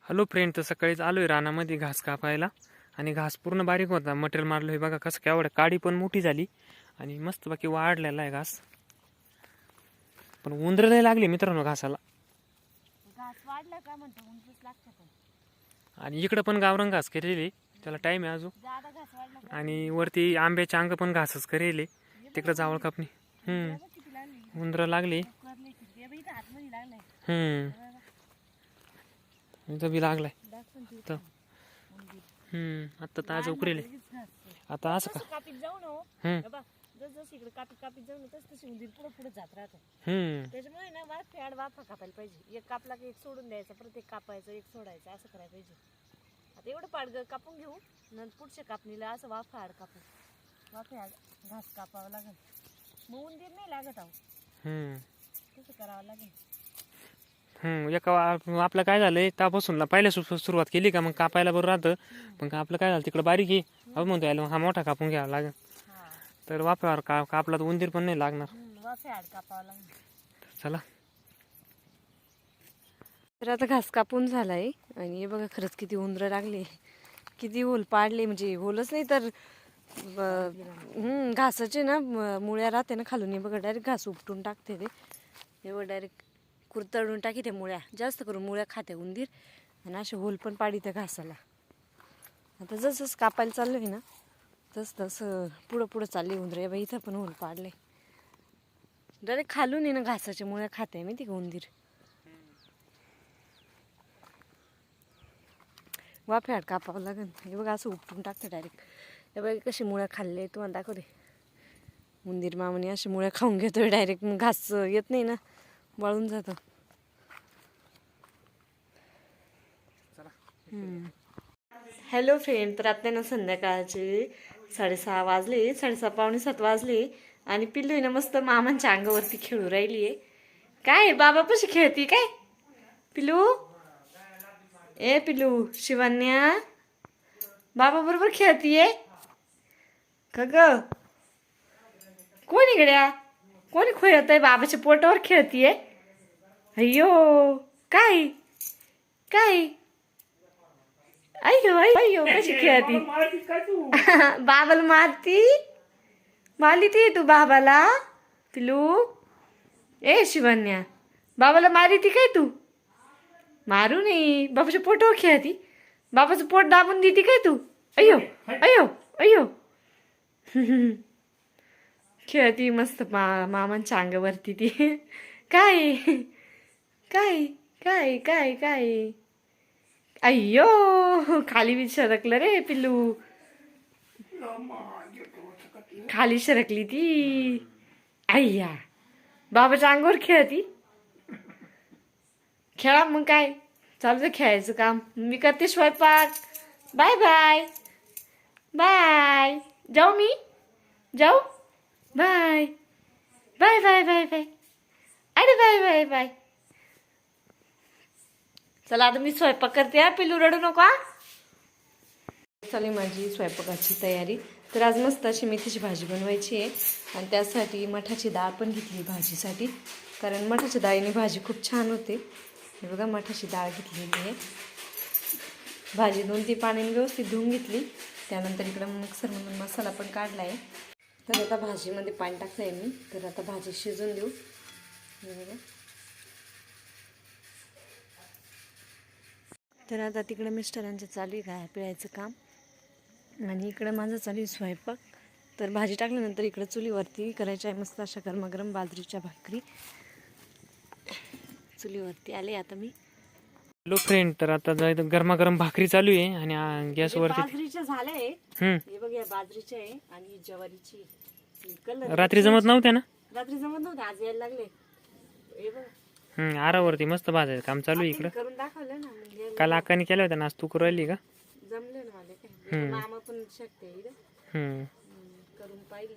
Hello friend, तर सकाळीच आलोय रानामध्ये घास कापायला आणि घास पूर्ण बारीक होता. मटेरियल मारलं हे बघा कसं केवढं, काडी पण मोठी झाली आणि मस्त बाकी वाढलेला आहे घास. पण उंदरं लय लागली मित्रांनो घासाला. घास वाढला का म्हणतो उंचच लागतं पण. आणि इकडं पण गावरान घास करेल, त्याला टाइम आहे अजून. जादा घास वाढला का आणि वरती आंब्याचे अंग पण घासच करेल, तिकडं जावळ कापणी. किती लागली उंदरं लागली. करले किती बाई इथं आतमध्ये लागलाय. इथं बी लागलाय. दाखवून ठेव तर आता ताज उकरेल. लगेच घास. आता असं का? तसं कापीत जाऊ ना हो. हम्म हे बघ, जसं इकडे कापीत जाऊ ना तसं उंदीर पुढे पुढे जात राहतं. त्याच्यामुळे ना वाफ फॅड वाफा कापायला पाहिजे. एक कापला की एक सोडून द्यायचा, परत एक कापायचं एक सोडायचं, असं करायला पाहिजे. आता एवढं पाडगं कापून घेऊ, नंतर पुढच्या कापणीला असं वाफ फॅड कापू. वाफ फॅड घास कापावं लागेल, मग उंदीर नाही लागत आहो. तसं करावं लागेल. एका आपलं काय झालंय, त्यापासून पहिल्या सुरुवात केली का मग कापायला बरोबर राहतं. पण आपलं काय झालं तिकडं बारीक आहे, आपण म्हणतो यायला हा मोठा कापून घ्यावा लागेल. तर वाफ्यावर कापला तर उंदीर पण नाही लागणार. वाफ फॅड कापावं लागेल. चला, तर आता घास कापून झालाय आणि हे बघा खरंच किती उंदरं लागले, किती होल पाडले. म्हणजे होलच नाही तर घासाचे ना मुळ्या राहते ना खालून, हे बघा डायरेक्ट घास उपटून टाकते ते. हे बघा डायरेक्ट कुरतडून टाकी त्या मुळ्या, जास्त करून मुळ्या खाते उंदीर. आणि असे होल पण पाडी त्या घासाला. आता जसं कापायला चाललोय ना तसं पुढं पुढं चालली उंदरं. बाई इथं पण होल पाडले डायरेक्ट खालून आहे ना, घासाच्या मुळ्या खाते माहिती का उंदीर. वाफ्याड कापावं लागेल. हे बघा असं उपटून टाकतं डायरेक्ट. हे बघा कशी मुळ्या खाल्ले तुम्हाला दाखवते. उंदीर मामाने अशी मुळ्या खाऊन घेतोय डायरेक्ट. मग घास येत नाही ना, वाळून जातं. हॅलो फ्रेंड, तर आता ना संध्याकाळचे 6:30 वाजले, 6:30 पावणे 7 वाजले. आणि पिल्लू आहे ना मस्त मामांच्या अंगावरती खेळू राहिली आहे. काय बाबापाशी खेळती काय पिल्लू? ए पिल्लू, शिवन्या बाबा बरोबर खेळतीये का ग? कोणी गड्या, कोणी खेळत आहे? बाबाच्या पोटावर खेळतीये. अय्यो, काय काय, अय्यो अय्यो कशी खेळती. बाबाला मारली ती तू बाबाला पिल्लू. ए शिवन्या, बाबाला मारती काय तू? मारू नये, बाबाच्या पोटावर खेळती. बाबाचं पोट दाबून देती काय तू? अय्यो अय्यो अय्यो. खेळती मस्त मामांच्या अंगावरती ती. काय काय काय काय काय, अय्यो खाली बी सरकलं रे पिल्लू, खाली सरकली ती. अय्या, बाबाच्या अंगावर खेळती. खेळा मग, काय चालू आहे खेळायचं काम. मी करते स्वयंपाक. Bye bye bye. जाऊ मी, जाऊ. Bye bye bye bye bye. अरे बाय बाय बाय. चला आता मी स्वयंपाक करते. हा पिल्लू रडू नको. चालेल माझी स्वयंपाकाची तयारी. तर आज मस्त अशी मेथीची भाजी बनवायची आहे आणि त्यासाठी मठाची डाळ पण घेतली भाजीसाठी, कारण मठाच्या डाळीने भाजी खूप छान होते. हे बघा मठाची डाळ घेतलेली आहे. भाजी 2-3 पाण्याने व्यवस्थित धुवून घेतली. त्यानंतर इकडं मिक्सर म्हणून मसाला पण काढला आहे. तर आता भाजीमध्ये पाणी टाकलं आहे मी. तर आता भाजी शिजून देऊ. हे बघा. तर आता तिकडं मिस्टरांचं चालू आहे काय पिळायचं काम आणि इकडं माझं चालू आहे स्वयंपाक. तर भाजी टाकल्यानंतर इकडं चुलीवरती करायच्या आहे मस्त अशा गरमागरम बाजरीच्या भाकरी. चुलीवरती आले आता मी. हॅलो फ्रेंड, तर आता गरमागरम भाकरी चालू आहे आणि गॅसवरती बाजरीच्या झालंय. हे बघ, या बाजरीच्या आहे आणि ज्वारीची. कलर रात्री जमत नव्हत्या ना. रात्री जमत नव्हते, आज यायला लागले. हे बघ, आरावरती मस्त भाजायचं काम चालू आहे इकडं. करून दाखवलं ना म्हणजे काल आकाने केल्या होत्या ना, आज तू करू राहिली का? जमले ना मला. काय मामा पण शकते इकडं करून पाहिली.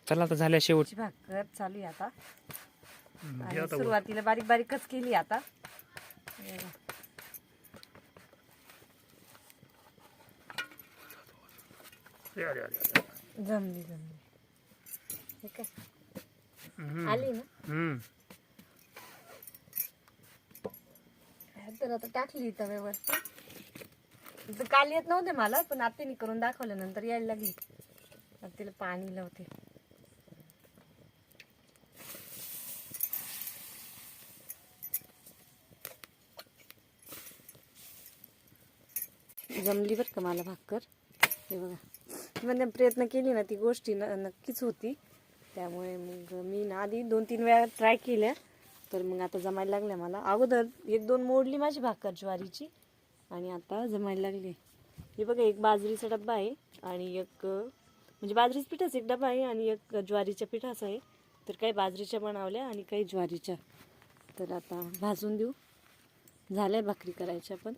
चला आता झाल्या शेवटची भाकर चालू आहे आता. आणि सुरुवातीला बारीक बारीकच केली आता. जमली हे काय आली ना. तर आता टाकली तव्यावरती. तर काल येत नव्हते मला, पण आत्याने करून दाखवल्यानंतर यायला लागली. आता तिला पाणी लावते. जमली बरं का मला भाकर. हे बघा, म्हणजे प्रयत्न केली ना ती गोष्टी नक्कीच होती. त्यामुळे मग मी ना आधी 2-3 वेळा ट्राय केल्या, तर मग आता जमायला लागल्या मला. अगोदर 1-2 मोडली माझी भाकर ज्वारीची, आणि आता जमायला लागली. हे बघा, एक बाजरीचा डब्बा आहे आणि एक म्हणजे बाजरीच्या पिठाचा एक डब्बा आहे आणि एक ज्वारीच्या पिठाचा आहे. तर काही बाजरीच्या बनवल्या आणि काही ज्वारीच्या. तर आता भाजून देऊ. झाल्या भाकरी करायच्या पण.